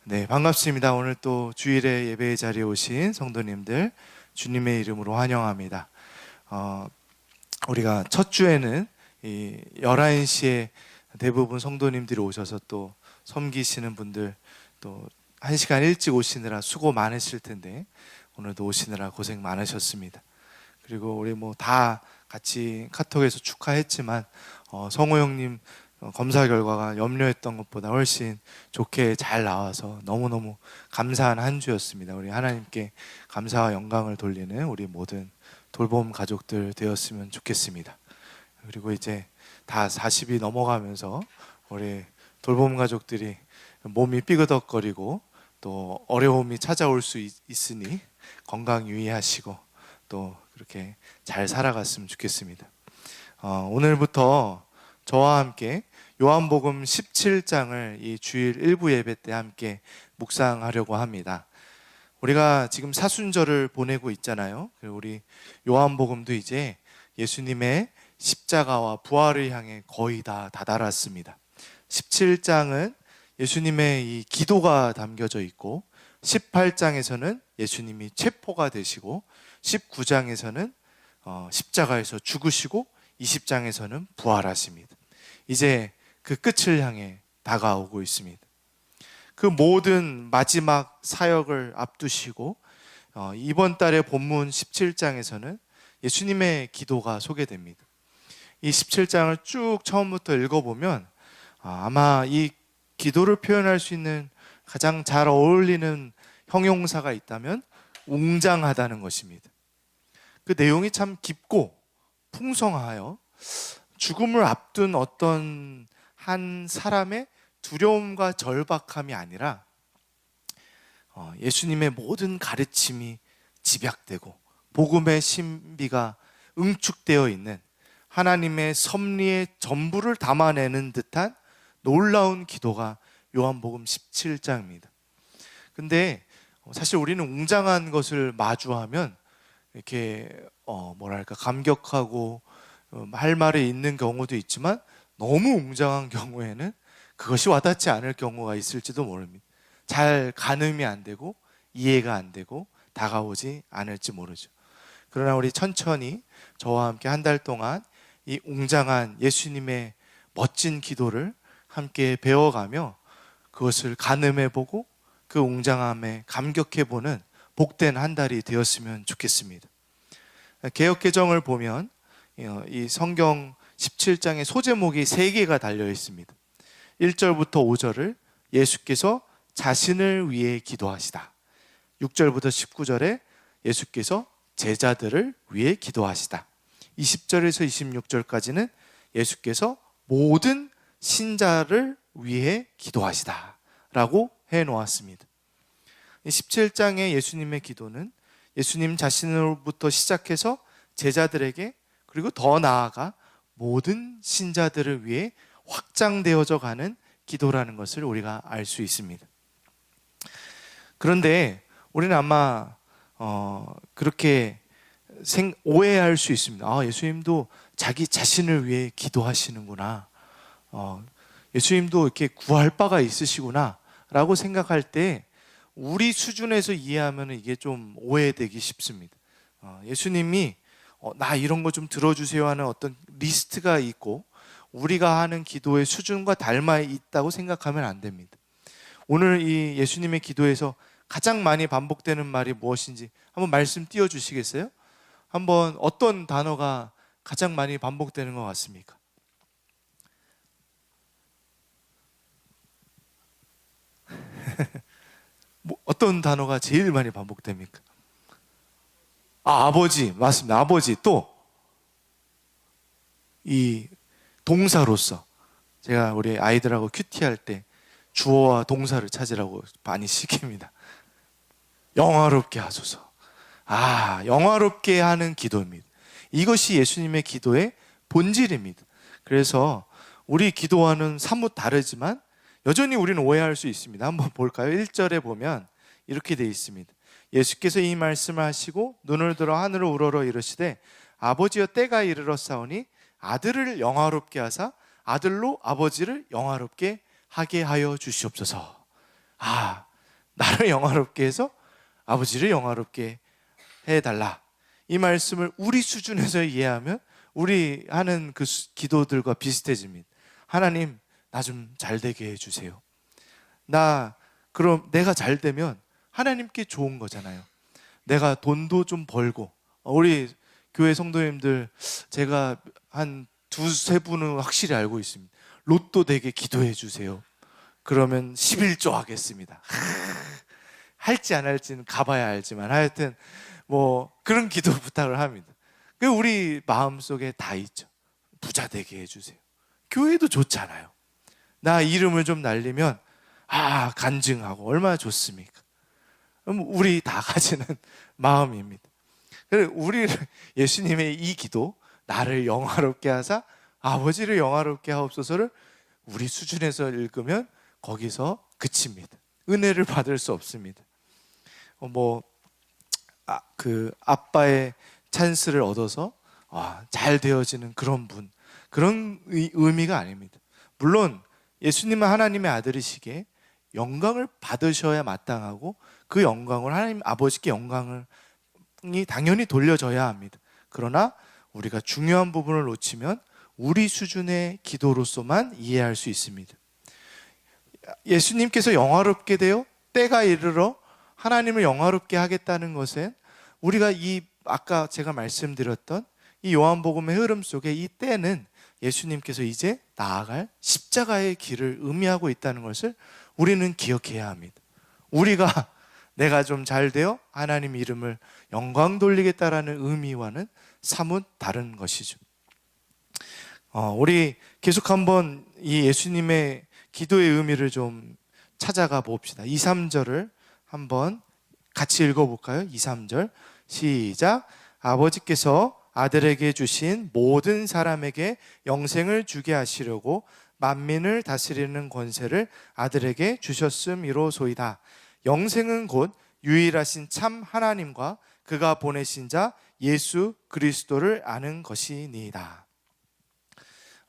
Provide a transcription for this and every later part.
네, 반갑습니다. 오늘 또 주일에 예배의 자리에 오신 성도님들 주님의 이름으로 환영합니다. 우리가 첫 주에는 이 11시에 대부분 성도님들이 오셔서 또 섬기시는 분들 또 1시간 일찍 오시느라 수고 많으실 텐데 오늘도 오시느라 고생 많으셨습니다. 그리고 우리 다 같이 카톡에서 축하했지만 성호 형님 검사 결과가 염려했던 것보다 훨씬 좋게 잘 나와서 너무너무 감사한 한 주였습니다. 우리 하나님께 감사와 영광을 돌리는 우리 모든 돌봄 가족들 되었으면 좋겠습니다. 그리고 이제 다 40이 넘어가면서 우리 돌봄 가족들이 몸이 삐그덕거리고 또 어려움이 찾아올 수 있으니 건강 유의하시고 또 그렇게 잘 살아갔으면 좋겠습니다. 오늘부터 저와 함께 요한복음 17장을 이 주일 일부 예배 때 함께 묵상하려고 합니다. 우리가 지금 사순절을 보내고 있잖아요. 그리고 우리 요한복음도 이제 예수님의 십자가와 부활을 향해 거의 다 다다랐습니다. 17장은 예수님의 이 기도가 담겨져 있고 18장에서는 예수님이 체포가 되시고 19장에서는 십자가에서 죽으시고 20장에서는 부활하십니다. 이제 그 끝을 향해 다가오고 있습니다. 그 모든 마지막 사역을 앞두시고 이번 달의 본문 17장에서는 예수님의 기도가 소개됩니다. 이 17장을 쭉 처음부터 읽어보면 아마 이 기도를 표현할 수 있는 가장 잘 어울리는 형용사가 있다면 웅장하다는 것입니다. 그 내용이 참 깊고 풍성하여 죽음을 앞둔 어떤 한 사람의 두려움과 절박함이 아니라 예수님의 모든 가르침이 집약되고 복음의 신비가 응축되어 있는 하나님의 섭리의 전부를 담아내는 듯한 놀라운 기도가 요한복음 17장입니다. 근데 사실 우리는 웅장한 것을 마주하면 이렇게 감격하고 할 말이 있는 경우도 있지만 너무 웅장한 경우에는 그것이 와닿지 않을 경우가 있을지도 모릅니다. 잘 가늠이 안 되고 이해가 안 되고 다가오지 않을지 모르죠. 그러나 우리 천천히 저와 함께 한 달 동안 이 웅장한 예수님의 멋진 기도를 함께 배워가며 그것을 가늠해보고 그 웅장함에 감격해보는 복된 한 달이 되었으면 좋겠습니다. 개역개정을 보면 이 성경 17장의 소제목이 3개가 달려 있습니다. 1절부터 5절을 예수께서 자신을 위해 기도하시다. 6절부터 19절에 예수께서 제자들을 위해 기도하시다. 20절에서 26절까지는 예수께서 모든 신자를 위해 기도하시다 라고 해놓았습니다. 17장의 예수님의 기도는 예수님 자신으로부터 시작해서 제자들에게 그리고 더 나아가 모든 신자들을 위해 확장되어져 가는 기도라는 것을 우리가 알 수 있습니다. 그런데 우리는 아마 그렇게 오해할 수 있습니다. 예수님도 자기 자신을 위해 기도하시는구나. 예수님도 이렇게 구할 바가 있으시구나 라고 생각할 때 우리 수준에서 이해하면 이게 좀 오해되기 쉽습니다. 예수님이 나 이런 거 좀 들어주세요 하는 어떤 리스트가 있고 우리가 하는 기도의 수준과 닮아 있다고 생각하면 안 됩니다. 오늘 이 예수님의 기도에서 가장 많이 반복되는 말이 무엇인지 한번 말씀 띄워주시겠어요? 한번 어떤 단어가 가장 많이 반복되는 것 같습니까? 어떤 단어가 제일 많이 반복됩니까? 아버지, 맞습니다. 아버지. 또 이 동사로서 제가 우리 아이들하고 큐티할 때 주어와 동사를 찾으라고 많이 시킵니다. 영화롭게 하소서. 영화롭게 하는 기도입니다. 이것이 예수님의 기도의 본질입니다. 그래서 우리 기도와는 사뭇 다르지만 여전히 우리는 오해할 수 있습니다. 한번 볼까요? 1절에 보면 이렇게 되어 있습니다. 예수께서 이 말씀을 하시고 눈을 들어 하늘을 우러러 이르시되 아버지여 때가 이르렀사오니 아들을 영화롭게 하사 아들로 아버지를 영화롭게 하게 하여 주시옵소서. 나를 영화롭게 해서 아버지를 영화롭게 해달라. 이 말씀을 우리 수준에서 이해하면 우리 하는 그 기도들과 비슷해집니다. 하나님, 나 좀 잘 되게 해주세요. 그럼 내가 잘 되면 하나님께 좋은 거잖아요. 내가 돈도 좀 벌고, 우리 교회 성도님들 제가 한 두세 분은 확실히 알고 있습니다. 로또 되게 기도해 주세요. 그러면 11조 하겠습니다. 할지 안 할지는 가봐야 알지만 하여튼 뭐 그런 기도 부탁을 합니다. 그 우리 마음속에 다 있죠. 부자 되게 해주세요. 교회도 좋잖아요. 나 이름을 좀 날리면 간증하고 얼마나 좋습니까? 우리 다 가지는 마음입니다. 우리를 예수님의 이 기도, 나를 영화롭게 하사 아버지를 영화롭게 하옵소서를 우리 수준에서 읽으면 거기서 그칩니다. 은혜를 받을 수 없습니다. 아빠의 찬스를 얻어서 잘 되어지는 그런 분, 그런 의미가 아닙니다. 물론 예수님은 하나님의 아들이시기에 영광을 받으셔야 마땅하고 그 영광을 하나님 아버지께 영광을 당연히 돌려져야 합니다. 그러나 우리가 중요한 부분을 놓치면 우리 수준의 기도로서만 이해할 수 있습니다. 예수님께서 영화롭게 되어 때가 이르러 하나님을 영화롭게 하겠다는 것은 우리가 아까 제가 말씀드렸던 이 요한복음의 흐름 속에 이 때는 예수님께서 이제 나아갈 십자가의 길을 의미하고 있다는 것을 우리는 기억해야 합니다. 우리가 내가 좀 잘 되어 하나님 이름을 영광 돌리겠다라는 의미와는 사뭇 다른 것이죠. 우리 계속 한번 이 예수님의 기도의 의미를 좀 찾아가 봅시다. 2, 3절을 한번 같이 읽어볼까요? 2, 3절 시작. 아버지께서 아들에게 주신 모든 사람에게 영생을 주게 하시려고 만민을 다스리는 권세를 아들에게 주셨음이로소이다. 영생은 곧 유일하신 참 하나님과 그가 보내신 자 예수 그리스도를 아는 것이니이다.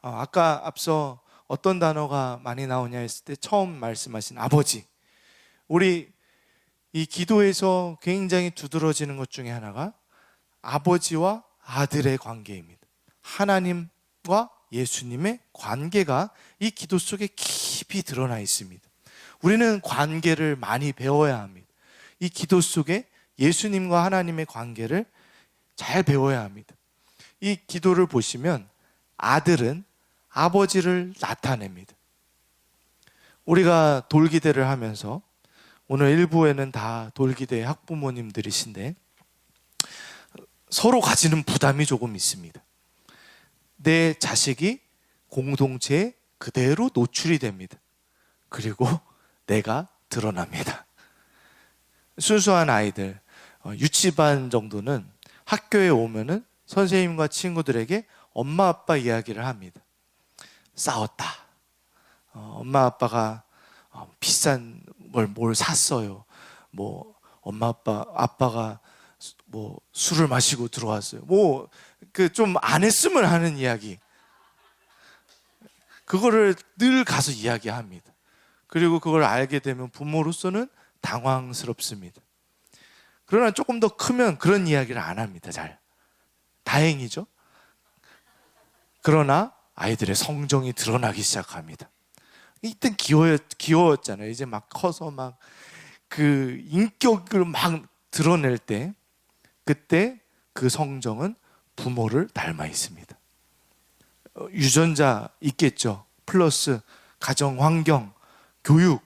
아까 앞서 어떤 단어가 많이 나오냐 했을 때 처음 말씀하신 아버지, 우리 이 기도에서 굉장히 두드러지는 것 중에 하나가 아버지와 아들의 관계입니다. 하나님과 예수님의 관계가 이 기도 속에 깊이 드러나 있습니다. 우리는 관계를 많이 배워야 합니다. 이 기도 속에 예수님과 하나님의 관계를 잘 배워야 합니다. 이 기도를 보시면 아들은 아버지를 나타냅니다. 우리가 돌기대를 하면서 오늘 1부에는 다 돌기대 학부모님들이신데 서로 가지는 부담이 조금 있습니다. 내 자식이 공동체에 그대로 노출이 됩니다. 그리고 내가 드러납니다. 순수한 아이들, 유치반 정도는 학교에 오면은 선생님과 친구들에게 엄마 아빠 이야기를 합니다. 싸웠다. 엄마 아빠가 비싼 뭘 샀어요. 엄마 아빠가 술을 마시고 들어왔어요. 좀 안 했으면 하는 이야기. 그거를 늘 가서 이야기합니다. 그리고 그걸 알게 되면 부모로서는 당황스럽습니다. 그러나 조금 더 크면 그런 이야기를 안 합니다. 잘. 다행이죠. 그러나 아이들의 성정이 드러나기 시작합니다. 이땐 귀여웠잖아요. 이제 막 커서 막 그 인격을 막 드러낼 때 그때 그 성정은 부모를 닮아 있습니다. 유전자 있겠죠. 플러스 가정 환경, 교육,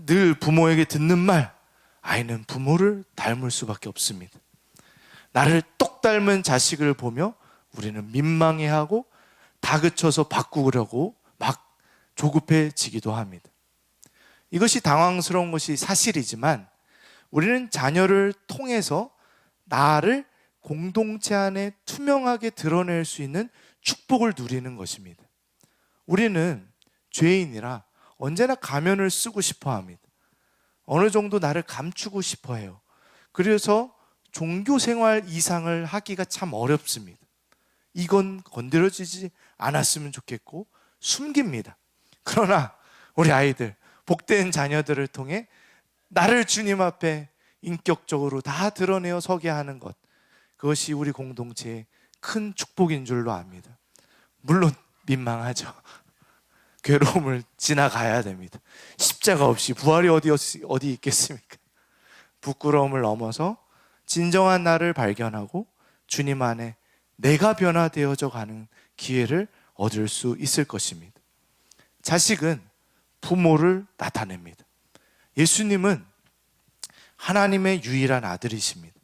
늘 부모에게 듣는 말, 아이는 부모를 닮을 수밖에 없습니다. 나를 똑 닮은 자식을 보며 우리는 민망해하고 다그쳐서 바꾸려고 막 조급해지기도 합니다. 이것이 당황스러운 것이 사실이지만 우리는 자녀를 통해서 나를 공동체 안에 투명하게 드러낼 수 있는 축복을 누리는 것입니다. 우리는 죄인이라 언제나 가면을 쓰고 싶어 합니다. 어느 정도 나를 감추고 싶어 해요. 그래서 종교 생활 이상을 하기가 참 어렵습니다. 이건 건드려지지 않았으면 좋겠고 숨깁니다. 그러나 우리 아이들, 복된 자녀들을 통해 나를 주님 앞에 인격적으로 다 드러내어 서게 하는 것, 그것이 우리 공동체의 큰 축복인 줄로 압니다. 물론 민망하죠. 괴로움을 지나가야 됩니다. 십자가 없이 부활이 어디 있겠습니까? 부끄러움을 넘어서 진정한 나를 발견하고 주님 안에 내가 변화되어져 가는 기회를 얻을 수 있을 것입니다. 자식은 부모를 나타냅니다. 예수님은 하나님의 유일한 아들이십니다.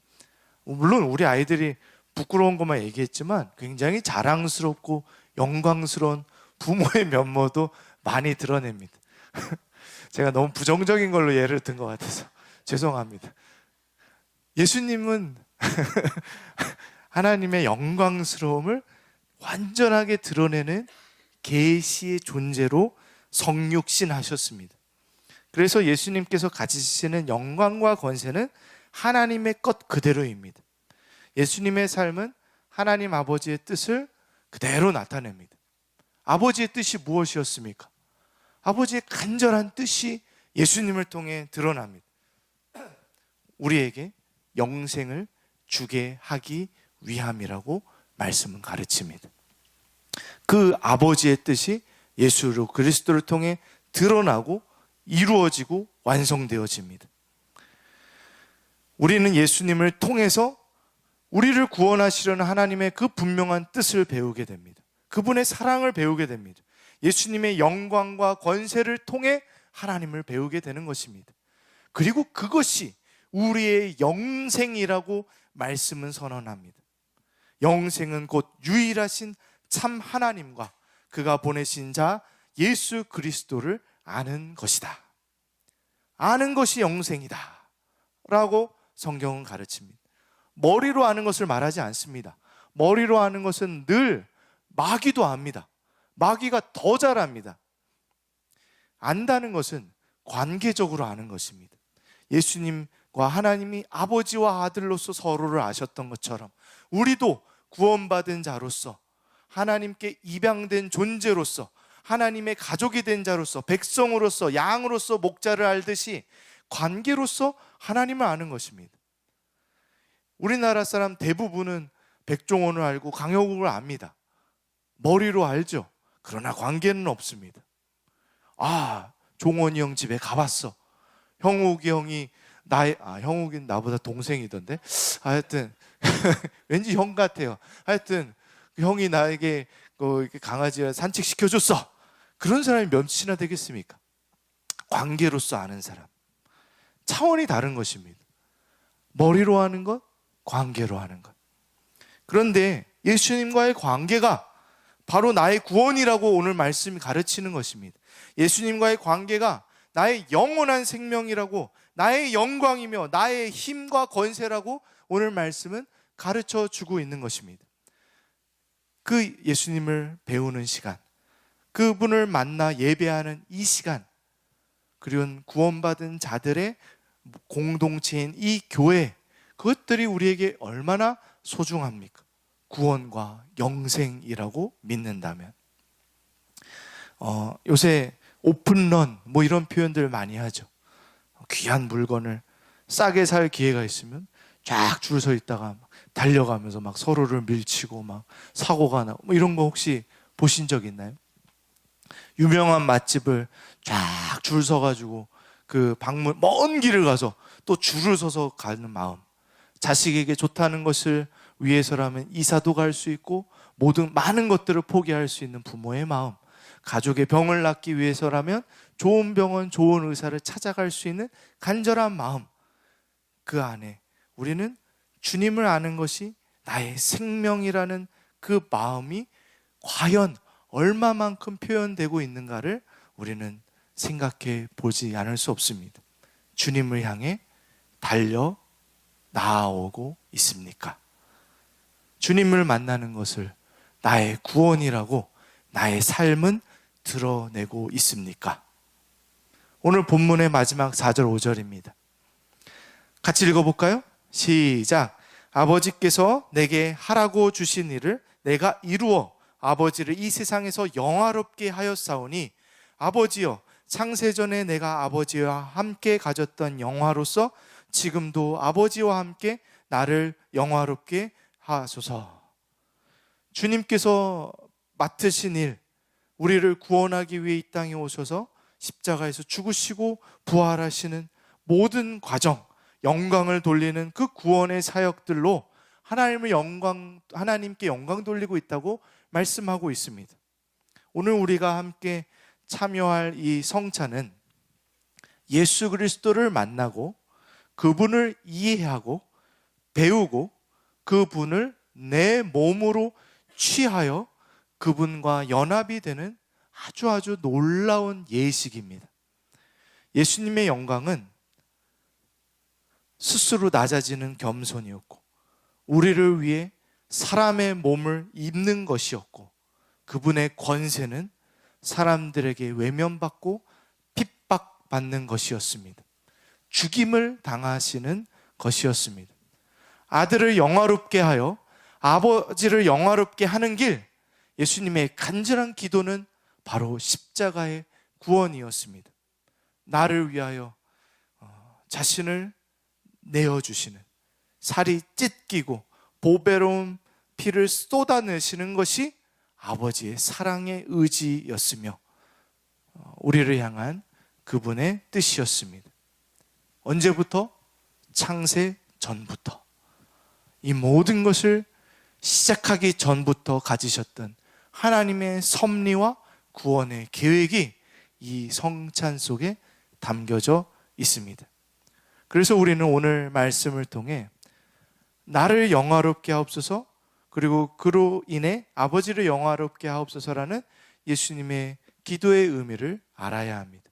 물론 우리 아이들이 부끄러운 것만 얘기했지만 굉장히 자랑스럽고 영광스러운 부모의 면모도 많이 드러냅니다. 제가 너무 부정적인 걸로 예를 든 것 같아서 죄송합니다. 예수님은 하나님의 영광스러움을 완전하게 드러내는 계시의 존재로 성육신하셨습니다. 그래서 예수님께서 가지시는 영광과 권세는 하나님의 것 그대로입니다. 예수님의 삶은 하나님 아버지의 뜻을 그대로 나타냅니다. 아버지의 뜻이 무엇이었습니까? 아버지의 간절한 뜻이 예수님을 통해 드러납니다. 우리에게 영생을 주게 하기 위함이라고 말씀은 가르칩니다. 그 아버지의 뜻이 예수 그리스도를 통해 드러나고 이루어지고 완성되어집니다. 우리는 예수님을 통해서 우리를 구원하시려는 하나님의 그 분명한 뜻을 배우게 됩니다. 그분의 사랑을 배우게 됩니다. 예수님의 영광과 권세를 통해 하나님을 배우게 되는 것입니다. 그리고 그것이 우리의 영생이라고 말씀은 선언합니다. 영생은 곧 유일하신 참 하나님과 그가 보내신 자 예수 그리스도를 아는 것이다. 아는 것이 영생이다 라고 성경은 가르칩니다. 머리로 아는 것을 말하지 않습니다. 머리로 아는 것은 늘 마귀도 압니다. 마귀가 더 잘 압니다. 안다는 것은 관계적으로 아는 것입니다. 예수님과 하나님이 아버지와 아들로서 서로를 아셨던 것처럼 우리도 구원받은 자로서 하나님께 입양된 존재로서 하나님의 가족이 된 자로서 백성으로서 양으로서 목자를 알듯이 관계로서 하나님을 아는 것입니다. 우리나라 사람 대부분은 백종원을 알고 강영욱을 압니다. 머리로 알죠. 그러나 관계는 없습니다. 종원이 형 집에 가봤어. 형욱이 형이 형욱이 나보다 동생이던데. 하여튼 왠지 형 같아요. 하여튼 형이 나에게 이렇게 강아지를 산책시켜줬어. 그런 사람이 몇이나 되겠습니까? 관계로서 아는 사람. 차원이 다른 것입니다. 머리로 하는 것, 관계로 하는 것. 그런데 예수님과의 관계가 바로 나의 구원이라고 오늘 말씀이 가르치는 것입니다. 예수님과의 관계가 나의 영원한 생명이라고, 나의 영광이며 나의 힘과 권세라고 오늘 말씀은 가르쳐 주고 있는 것입니다. 그 예수님을 배우는 시간, 그분을 만나 예배하는 이 시간, 그리고 구원받은 자들의 공동체인 이 교회, 그것들이 우리에게 얼마나 소중합니까? 구원과 영생이라고 믿는다면. 요새 오픈런 이런 표현들 많이 하죠. 귀한 물건을 싸게 살 기회가 있으면 쫙 줄 서 있다가 달려가면서 막 서로를 밀치고 막 사고가 나고 이런 거 혹시 보신 적 있나요? 유명한 맛집을 쫙 줄 서가지고 그 방문 먼 길을 가서 또 줄을 서서 가는 마음, 자식에게 좋다는 것을 위해서라면 이사도 갈 수 있고 많은 것들을 포기할 수 있는 부모의 마음, 가족의 병을 낫기 위해서라면 좋은 병원, 좋은 의사를 찾아갈 수 있는 간절한 마음, 그 안에 우리는 주님을 아는 것이 나의 생명이라는 그 마음이 과연 얼마만큼 표현되고 있는가를 우리는 생각해 보지 않을 수 없습니다. 주님을 향해 달려 나아오고 있습니까? 주님을 만나는 것을 나의 구원이라고 나의 삶은 드러내고 있습니까? 오늘 본문의 마지막 4절 5절입니다. 같이 읽어볼까요? 시작. 아버지께서 내게 하라고 주신 일을 내가 이루어 아버지를 이 세상에서 영화롭게 하였사오니 아버지여 창세전에 내가 아버지와 함께 가졌던 영화로서 지금도 아버지와 함께 나를 영화롭게 하소서. 주님께서 맡으신 일, 우리를 구원하기 위해 이 땅에 오셔서 십자가에서 죽으시고 부활하시는 모든 과정, 영광을 돌리는 그 구원의 사역들로 하나님께 영광 돌리고 있다고 말씀하고 있습니다. 오늘 우리가 함께 참여할 이 성찬은 예수 그리스도를 만나고 그분을 이해하고 배우고 그분을 내 몸으로 취하여 그분과 연합이 되는 아주 놀라운 예식입니다. 예수님의 영광은 스스로 낮아지는 겸손이었고 우리를 위해 사람의 몸을 입는 것이었고 그분의 권세는 사람들에게 외면받고 핍박받는 것이었습니다. 죽임을 당하시는 것이었습니다. 아들을 영화롭게 하여 아버지를 영화롭게 하는 길, 예수님의 간절한 기도는 바로 십자가의 구원이었습니다. 나를 위하여 자신을 내어주시는, 살이 찢기고 보배로운 피를 쏟아내시는 것이 아버지의 사랑의 의지였으며 우리를 향한 그분의 뜻이었습니다. 언제부터? 창세 전부터. 이 모든 것을 시작하기 전부터 가지셨던 하나님의 섭리와 구원의 계획이 이 성찬 속에 담겨져 있습니다. 그래서 우리는 오늘 말씀을 통해 나를 영화롭게 하옵소서, 그리고 그로 인해 아버지를 영화롭게 하옵소서라는 예수님의 기도의 의미를 알아야 합니다.